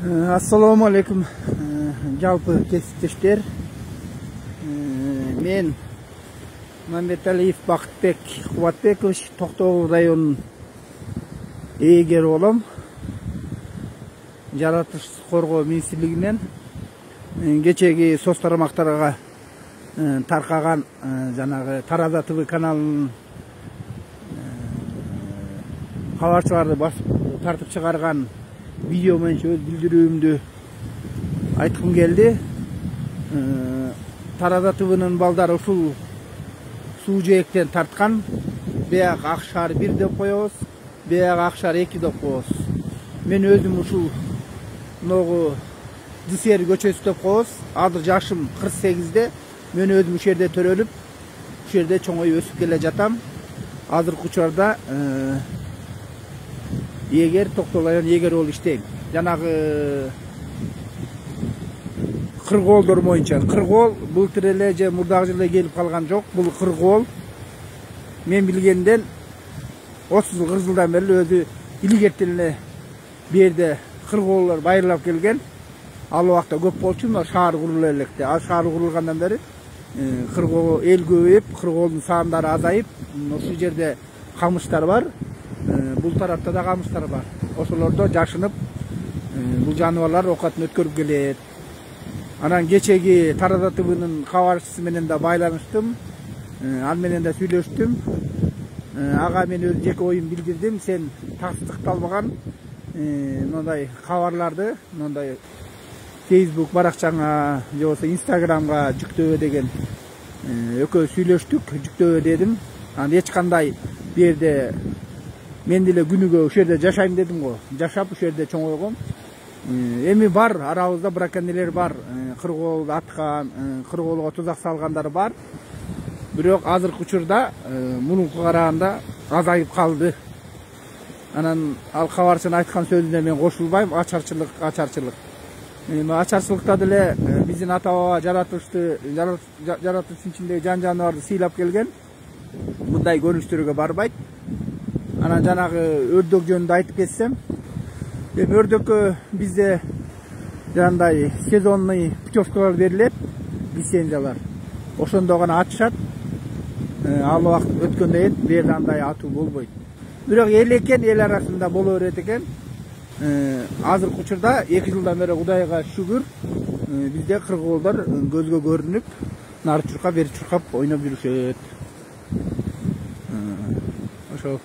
Assalomu alaykum жалпы kesipteşler. Men Mamedaliyev Бақытбек Қуатбекович Тоқтоғұл районунун ээлери болом. Жаратылыш коргоо министрлигинен кечеги соц тармактарга таркаган жанагы Тараза ТВ каналынын кабарчыларды басып тартып чыгарган видео менен өз билдирүүмдү айткым келди. Тараза ТВнын балдары ушул суу жээктен тарткан. Бияк Акшаар 1 деп коебуз, бияк Акшаар 2 деп коебуз. Мен өзүм ушул ногу Дисер көчөсү деп коебуз. Азыр жашым 48де. Мен өзүм ушул жерде төрөлүп, ушул жерде чоңоюп өсүп келе жатам. Азыркы учурда эгер Токтогул район эгери болуп иштейм. Жанагы кыргоолдор боюнча кыргоол былтыр эле же мурдагы жылы келип калган жок. Бул кыргоол мен билгенден 30-40 жылдан бери өзү илгертен эле бу жерде кыргоолдор байырлап келген. Ал убакта көп болчу, мына шаар курулуп электе. Ал шаар курулгандан бери кыргоол эл көбөйүп, кыргоолдун сандары азайып, ушул жерде камыштар бар. Бул тарапта да камыштар бар. Ошолордо жашынып, бул жаныбарлар оокатын өткөрүп келет. Анан кечеги Тараза ТВнын кабарчысы менен да байланыштым. Ал менен да сүйлөштүм. Ага мен өз жеке оюм билдирдим. Сен тастыкталбаган мындай кабарларды, мындай Facebook баракчаңа же болбосо Instagramга жүктөбө деген экөө сүйлөштүк, жүктөбө дедим. Анан эч кандай бу жерде мен деле күнүгө ушул жерде жашайм дедим го. Жашап ушул жерде чоңойгом. Эми бар, арабызда браконьерлер бар. Кыргоол аткан, кыргоолго тузак салгандар бар. Бирок азыркы учурда мурунку караганда азайып калды. Анан ал кабарчынын айткан сөзүнө мен кошулбайм. Ачарчылык. Ачарчылыкта деле биздин ата баба жаратылыштын ичиндеги жан жаныбарды сыйлап келген. Мындай көрүнүштөргө барбайт. Анан жанагы өрдөк жөнүндө айтып кетсем, өрдөккө бизде жандай сезонный путевкалар берилет, лицензиялар. Ошондо гана атышат. Ал убакыт өткөндөн кийин бу жерде андай атуу болбойт. Бирок эл экен, эл арасында боло берет экен. Азыркы учурда 2 жылдан бери Кудайга шүгүр, бизде кыргоолдор көзгө көрүнүп, нары чуркап, бери чуркап ойноп жүрүшөт. Ошол.